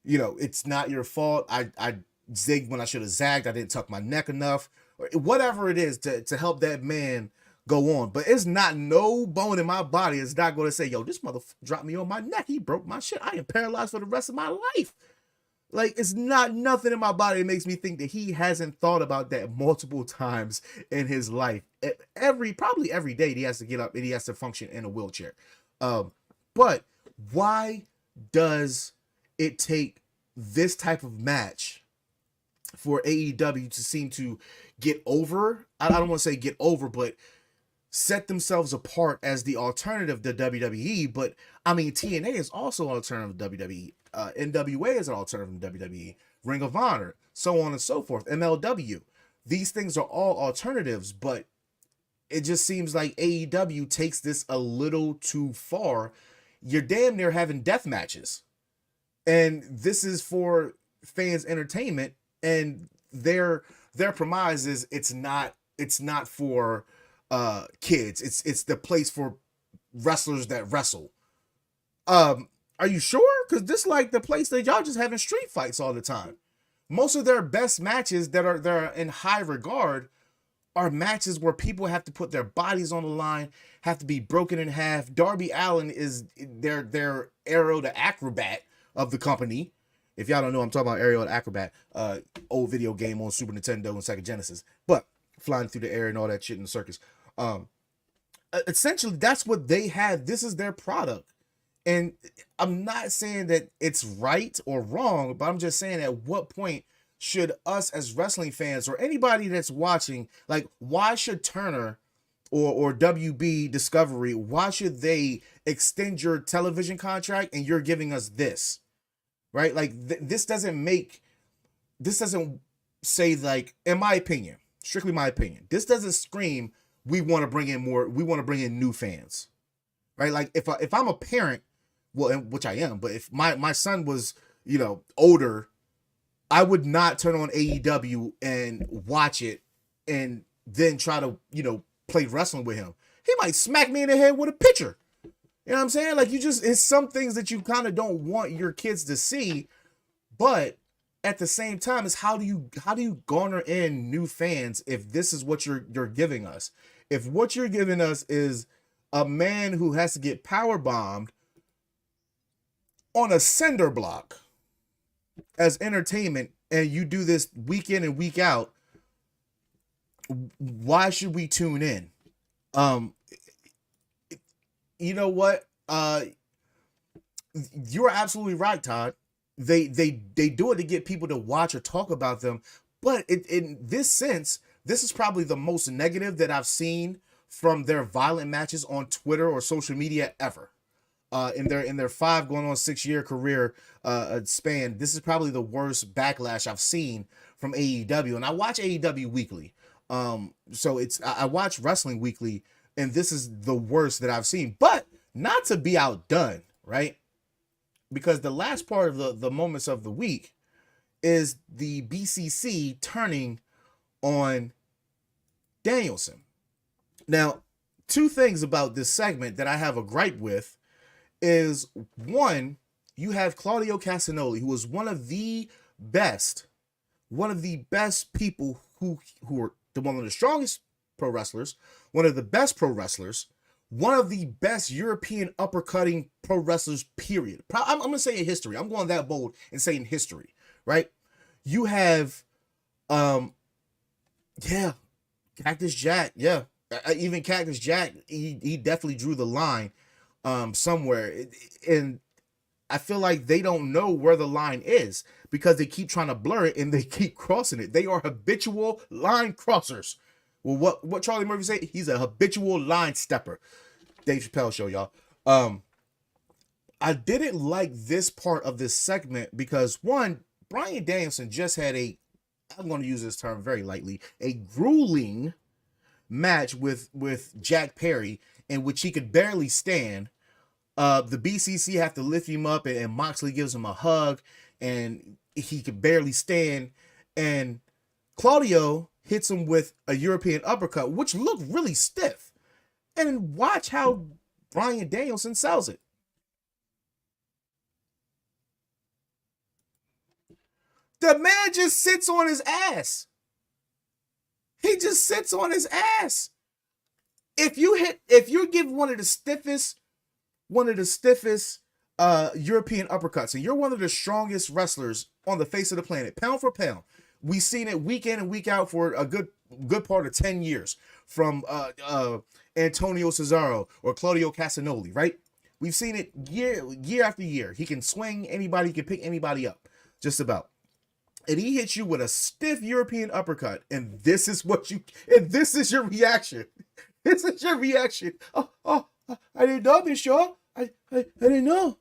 it's not your fault. I zigged when I should have zagged. I didn't tuck my neck enough, or whatever it is to help that man go on. But it's not no bone in my body. It's not going to say, yo, this motherfucker dropped me on my neck. He broke my shit. I am paralyzed for the rest of my life. Like, it's not nothing in my body that makes me think that he hasn't thought about that multiple times in his life. Probably every day he has to get up and he has to function in a wheelchair. But why does it take this type of match for AEW to seem to get over? I don't want to say get over, but set themselves apart as the alternative to WWE. But I mean, TNA is also an alternative to WWE. NWA is an alternative to WWE. Ring of Honor, so on and so forth. MLW. These things are all alternatives, but it just seems like AEW takes this a little too far. You're damn near having death matches, and this is for fans' entertainment. And their premise is it's not for kids. It's the place for wrestlers that wrestle. Are you sure? Because this is like the place that y'all just having street fights all the time. Most of their best matches that are in high regard are matches where people have to put their bodies on the line, have to be broken in half. Darby Allin is their Aerial the Acrobat of the company. If y'all don't know, I'm talking about Aerial the Acrobat, old video game on Super Nintendo and Sega Genesis. But flying through the air and all that shit in the circus. Essentially, that's what they have. This is their product. And I'm not saying that it's right or wrong, but I'm just saying, at what point should us as wrestling fans or anybody that's watching, like, why should Turner or WB Discovery, why should they extend your television contract and you're giving us this, right? Like, this doesn't say, like, in my opinion, strictly my opinion, this doesn't scream, we want to bring in new fans, right? Like, if I'm a parent, well, which I am, but if my son was, older, I would not turn on AEW and watch it and then try to, play wrestling with him. He might smack me in the head with a pitcher. You know what I'm saying? Like, it's some things that you kind of don't want your kids to see, but at the same time, it's how do you garner in new fans if this is what you're giving us? If what you're giving us is a man who has to get power bombed on a cinder block as entertainment, and you do this week in and week out, why should we tune in? You know what? You're absolutely right, Todd. They do it to get people to watch or talk about them, but in this sense, this is probably the most negative that I've seen from their violent matches on Twitter or social media ever. In their 5 going on 6 year career span, this is probably the worst backlash I've seen from AEW. And I watch AEW weekly, so I watch wrestling weekly, and this is the worst that I've seen. But not to be outdone, right? Because the last part of the moments of the week is the BCC turning on Danielson. Now, two things about this segment that I have a gripe with is, one, you have Claudio Castagnoli, who is one of the best people who are one of the strongest pro wrestlers, one of the best pro wrestlers, one of the best European uppercutting pro wrestlers, period. I'm going to say in history. I'm going that bold and saying history, right? You have, Cactus Jack, yeah. Even Cactus Jack, he definitely drew the line somewhere. And I feel like they don't know where the line is because they keep trying to blur it and they keep crossing it. They are habitual line crossers. Well, what Charlie Murphy say? He's a habitual line stepper. Dave Chappelle Show, y'all. I didn't like this part of this segment because, one, Bryan Danielson just had I'm going to use this term very lightly, a grueling match with Jack Perry in which he could barely stand. The BCC have to lift him up, and Moxley gives him a hug, and he could barely stand. And Claudio hits him with a European uppercut, which looked really stiff. And watch how Bryan Danielson sells it. The man just sits on his ass. He just sits on his ass. If you give one of the stiffest European uppercuts, and you're one of the strongest wrestlers on the face of the planet, pound for pound, we've seen it week in and week out for a good part of 10 years from Antonio Cesaro or Claudio Castagnoli, right? We've seen it year after year. He can swing anybody, he can pick anybody up, just about. And he hits you with a stiff European uppercut, and this is your reaction. This is your reaction. Oh, I didn't know, Miss Shaw. I didn't know.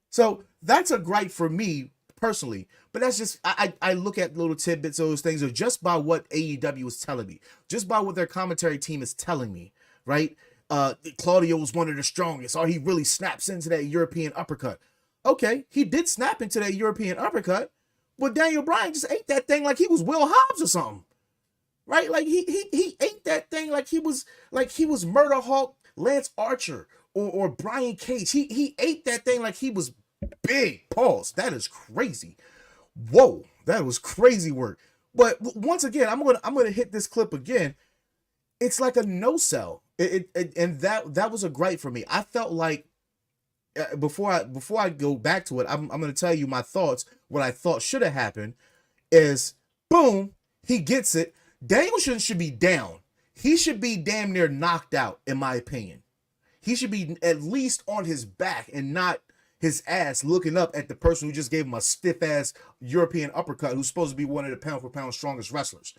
So that's a gripe for me personally, but that's just, I look at little tidbits of those things, or just by what AEW is telling me, just by what their commentary team is telling me, right? Claudio was one of the strongest, or he really snaps into that European uppercut. Okay, he did snap into that European uppercut, but Daniel Bryan just ate that thing like he was Will Hobbs or something, right? Like he ate that thing like he was Murder Hawk Lance Archer or Brian Cage. He ate that thing like he was big. Pause. That is crazy. Whoa, that was crazy work. But once again, I'm gonna hit this clip again. It's like a no sell. And that was a gripe for me. I felt like before I go back to it, I'm gonna tell you my thoughts. What I thought should have happened is, boom, he gets it. Danielson should be down. He should be damn near knocked out, in my opinion. He should be at least on his back and not his ass looking up at the person who just gave him a stiff ass European uppercut, who's supposed to be one of the pound for pound strongest wrestlers.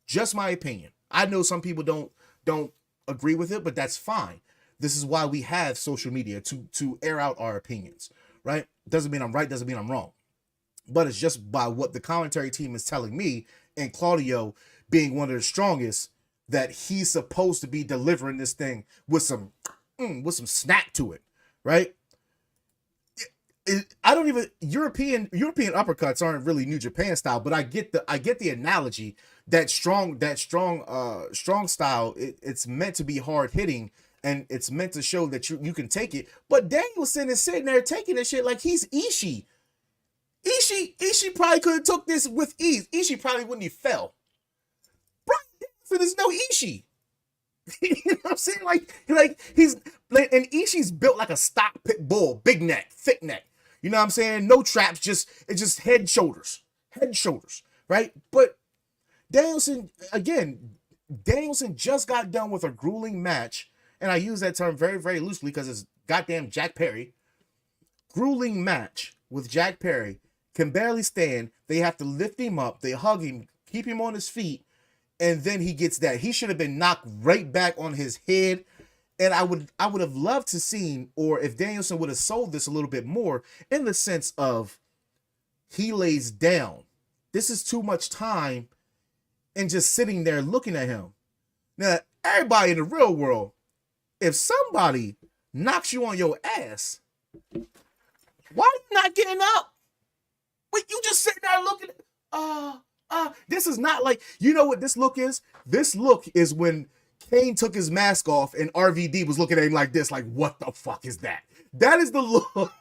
Just my opinion. I know some people don't agree with it, but that's fine. This is why we have social media, to air out our opinions, right? Doesn't mean I'm right, doesn't mean I'm wrong. But it's just by what the commentary team is telling me, and Claudio being one of the strongest, that he's supposed to be delivering this thing with some snap to it, right? I don't even European uppercuts aren't really New Japan style, but I get the analogy that strong style. It's meant to be hard hitting, and it's meant to show that you can take it. But Danielson is sitting there taking this shit like he's Ishii. Ishii probably could have took this with ease. Ishii probably wouldn't have fell. Bryan Danielson is no Ishii. You know what I'm saying? Like he's like, and Ishii's built like a stock pit bull, big neck, thick neck. You know what I'm saying? No traps, just head, shoulders, right? But Danielson just got done with a grueling match, and I use that term very, very loosely because it's goddamn Jack Perry. Grueling match with Jack Perry, can barely stand. They have to lift him up, they hug him, keep him on his feet, and then he gets that. He should have been knocked right back on his head. And I would have loved to seen, or if Danielson would have sold this a little bit more, in the sense of he lays down. This is too much time and just sitting there looking at him. Now, everybody in the real world, if somebody knocks you on your ass, why are you not getting up? Wait, you just sitting there looking, This is not like, you know what this look is? This look is when Kane took his mask off and RVD was looking at him like this, like, what the fuck is that? That is the look.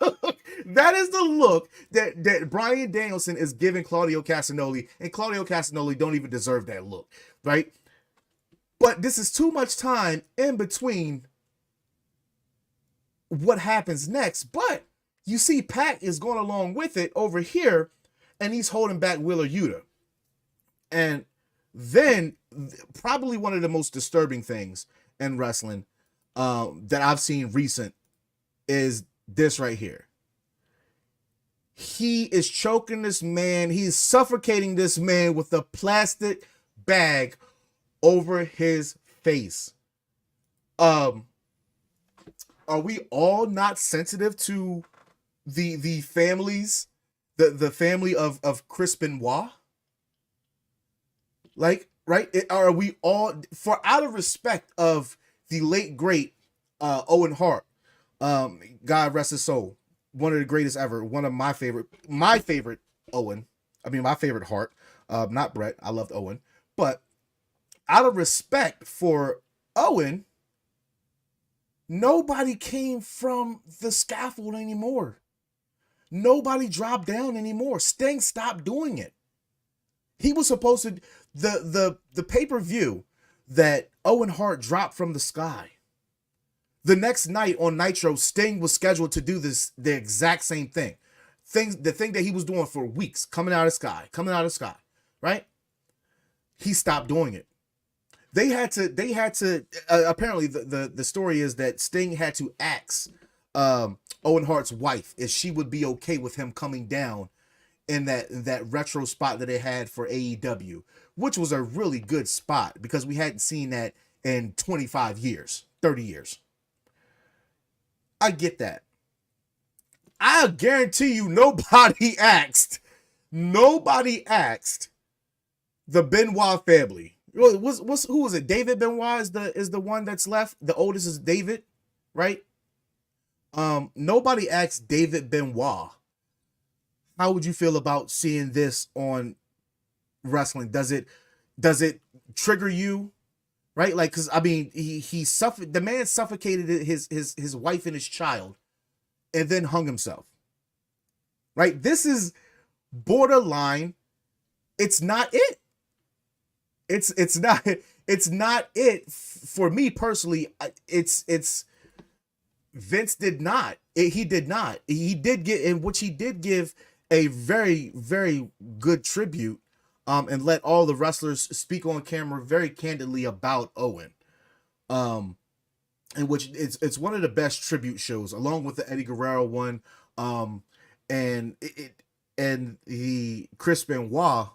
That is the look that Bryan Danielson is giving Claudio Castagnoli, and Claudio Castagnoli don't even deserve that look, right? But this is too much time in between what happens next. But you see Pac is going along with it over here, and he's holding back Wheeler Yuta. And then probably one of the most disturbing things in wrestling that I've seen recent is this right here. He is choking this man. He's suffocating this man with a plastic bag over his face. Are we all not sensitive to the families, the family of Chris Benoit? Like, right? Are we all, for out of respect of the late great Owen Hart, God rest his soul, one of the greatest ever, one of my favorite Owen, my favorite Hart, not Bret, I loved Owen, but out of respect for Owen, nobody came from the scaffold anymore. Nobody dropped down anymore. Sting stopped doing it. He was supposed to, the pay-per-view that Owen Hart dropped from the sky. The next night on Nitro, Sting was scheduled to do the exact same thing. The thing that he was doing for weeks, coming out of the sky, right? He stopped doing it. They had to apparently the story is that Sting had to ask Owen Hart's wife if she would be okay with him coming down in that retro spot that they had for AEW, which was a really good spot because we hadn't seen that in 25 years, 30 years. I get that. I guarantee you nobody asked the Benoit family. Who was it? David Benoit is the one that's left. The oldest is David, right? Nobody asked David Benoit, how would you feel about seeing this on wrestling? Does it trigger you? Right? Like, cause he suffered, the man suffocated his wife and his child and then hung himself. Right? This is borderline. It's not it. It's not it for me personally. It's Vince did not. He did not. He did get, in which he did give a very, very good tribute. And let all the wrestlers speak on camera very candidly about Owen. In which it's one of the best tribute shows, along with the Eddie Guerrero one, and the Chris Benoit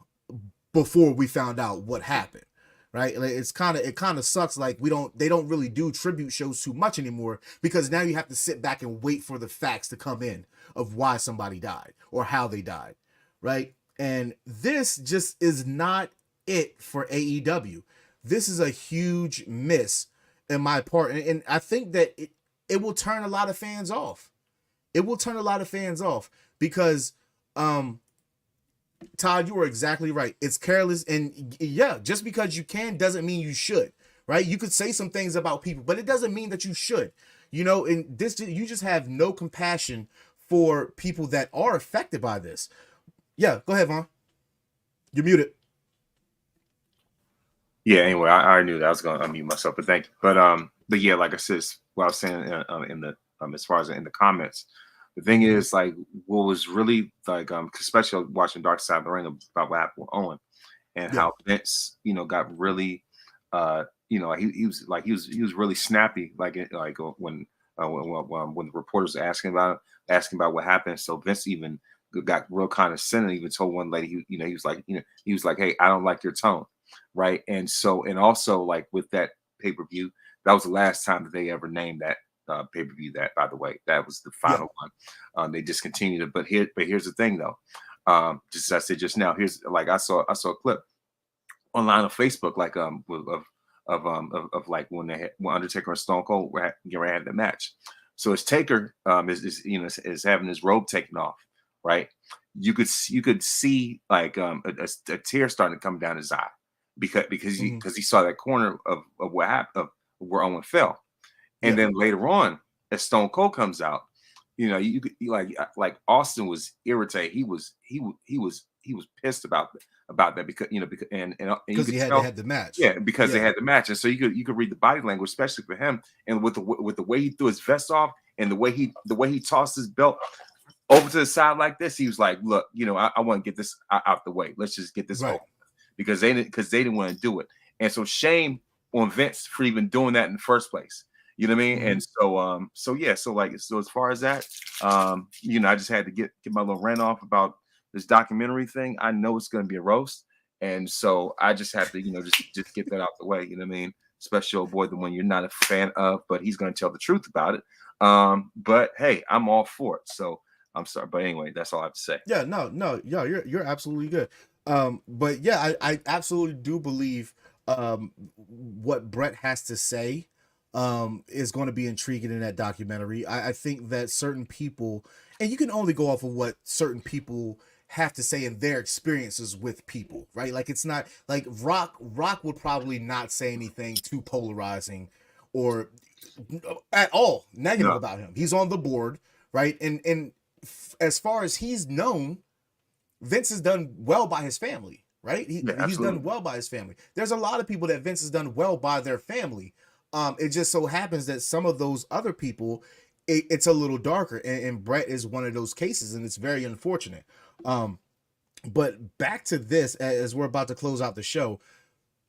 before we found out what happened. Right? Like, it kind of sucks. Like, they don't really do tribute shows too much anymore because now you have to sit back and wait for the facts to come in of why somebody died or how they died. Right? And this just is not it for AEW. This is a huge miss in my part. And I think that it will turn a lot of fans off. It will turn a lot of fans off because, Todd, you are exactly right. It's careless. And yeah, just because you can doesn't mean you should, right? You could say some things about people, but it doesn't mean that you should, and this, you just have no compassion for people that are affected by this. Yeah, go ahead, Vaughn. You're muted. Yeah, anyway, I already knew that I was going to unmute myself, but thank you. But yeah, like I said, what I was saying in the as far as in the comments, the thing is, like, what was really like, especially watching Dark Side of the Ring about what happened with Owen and how Vince, got really, he was really snappy, when the reporters were asking about what happened. So Vince even got real condescending, even told one lady, he was like, hey, I don't like your tone, right? And also, like, with that pay-per-view, that was the last time that they ever named that pay-per-view. That, by the way, that was the final one. They discontinued it, but here's the thing, though. Just as I said just now, here's, like, I saw a clip online on Facebook, like, of like when Undertaker and Stone Cold had the match. So as Taker is having his robe taken off, right? You could see like a tear starting to come down his eye because he saw that corner of what happened of where Owen fell, and then later on, as Stone Cold comes out, you know, you like Austin was irritated. He was pissed about that because and you could he had tell, to have the match. Yeah, because they had the match, and so you could read the body language, especially for him, and with the way he threw his vest off and the way he tossed his belt over to the side like this, he was like, look, you know, I want to get this out the way. Let's just get this over, because they didn't want to do it, and so shame on Vince for even doing that in the first place. You know what I mean? And so as far as that, you know, I just had to get my little rant off about this documentary thing. I know it's going to be a roast, and so I just have to, you know, just get that out the way. You know what I mean? Especially old boy, the one you're not a fan of, but he's going to tell the truth about it. But hey, I'm all for it. So I'm sorry, but anyway, that's all I have to say. Yeah, no, you're absolutely good. But yeah, I absolutely do believe what Brett has to say is going to be intriguing in that documentary. I think that certain people, and you can only go off of what certain people have to say in their experiences with people, right? Like, it's not like Rock would probably not say anything too polarizing or at all negative about him. He's on the board, right? And as far as he's known, Vince has done well by his family, right? He's done well by his family. There's a lot of people that Vince has done well by their family. It just so happens that some of those other people, it's a little darker, and Brett is one of those cases, and it's very unfortunate. But back to this, as we're about to close out the show,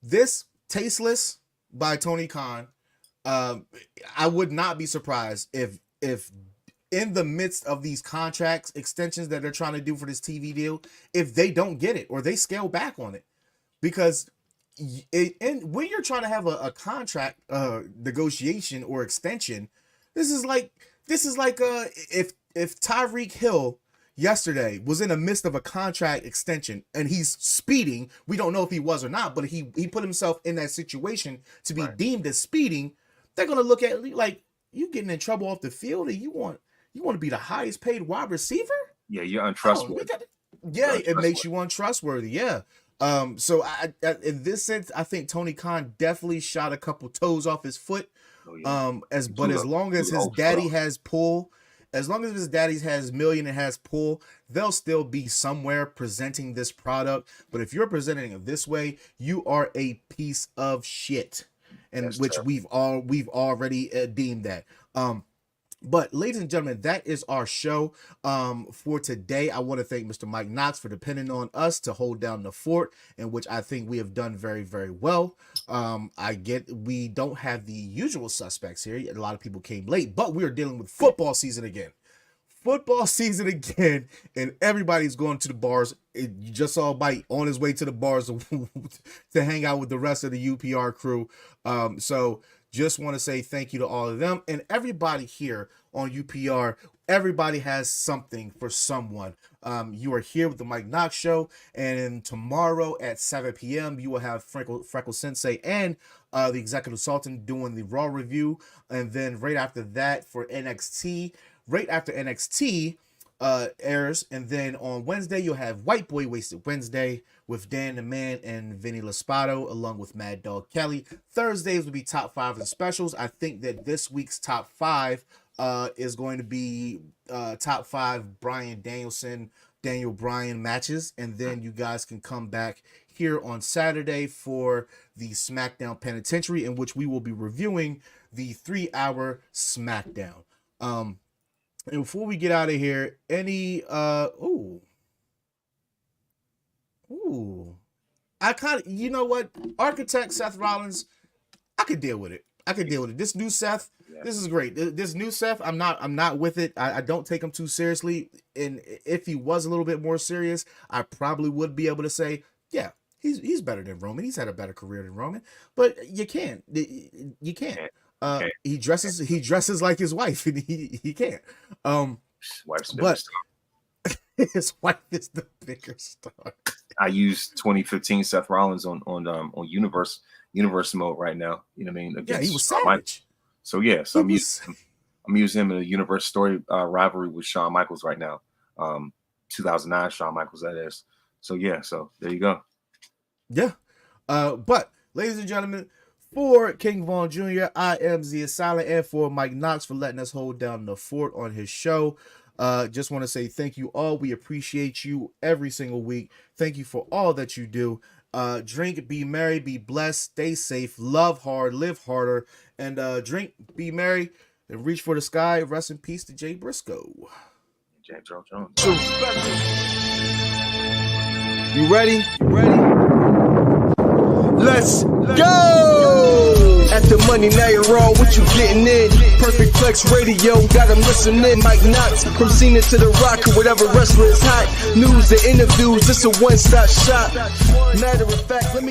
this Tasteless by Tony Khan, I would not be surprised if in the midst of these contracts extensions that they're trying to do for this TV deal, if they don't get it or they scale back on it, because and when you're trying to have a contract negotiation or extension, this is like if Tyreek Hill yesterday was in the midst of a contract extension and he's speeding, we don't know if he was or not, but he put himself in that situation to be deemed as speeding. They're gonna look at like, you getting in trouble off the field, and you want to be the highest paid wide receiver? Yeah, you're untrustworthy. It makes you untrustworthy. Yeah. So I in this sense, I think Tony Khan definitely shot a couple toes off his foot. As long as his daddy has pull, as long as his daddy has million and has pull, they'll still be somewhere presenting this product. But if you're presenting it this way, you are a piece of shit, and that's which tough. we've already deemed that. But ladies and gentlemen, that is our show for today. I want to thank Mr. Mike Knoxxx for depending on us to hold down the fort, in which I think we have done very, very well. We don't have the usual suspects here. A lot of people came late, but we are dealing with football season again. And everybody's going to the bars. You just saw Mike on his way to the bars to hang out with the rest of the UPR crew. So just want to say thank you to all of them and everybody here on UPR. Everybody has something for someone. You are here with the Mike Knoxxx Show, and then tomorrow at 7 p.m. you will have Freckle Sensei and the Executive Sultan doing the Raw review, and then right after that for NXT. Right after NXT airs, and then on Wednesday you'll have White Boy Wasted Wednesday with Dan the Man and Vinny Laspato along with Mad Dog Kelly. Thursdays will be top 5 of the specials. I think that this week's top 5 is going to be top 5 Daniel Bryan matches, and then you guys can come back here on Saturday for the SmackDown Penitentiary, in which we will be reviewing the 3-hour SmackDown. And before we get out of here, I kind of, you know what, Architect Seth Rollins, I could deal with it. This new Seth, this is great. This new Seth, I'm not with it. I don't take him too seriously. And if he was a little bit more serious, I probably would be able to say, yeah, he's better than Roman. He's had a better career than Roman. But you can't. He dresses like his wife, and he can't. But his wife is the bigger star. I use 2015 Seth Rollins on universe mode right now. You know what I mean? He was savage. So I'm using him in a universe story rivalry with Shawn Michaels right now. 2009 Shawn Michaels, that is. So yeah, so there you go. Yeah. But ladies and gentlemen, for King Vaughn Jr., I am Zia Silent, and for Mike Knoxxx for letting us hold down the fort on his show. Just want to say thank you all. We appreciate you every single week. Thank you for all that you do. Drink, be merry, be blessed, stay safe, love hard, live harder, and drink, be merry, and reach for the sky. Rest in peace to Jay Briscoe. James Earl Jones. You ready? Let's go! At the money, now you're on. What you getting in? Perfect Flex Radio, got them listening. Mike Knoxxx, from Cena to The Rock, or whatever wrestler is hot. News and interviews, this a one-stop shop. Matter of fact, let me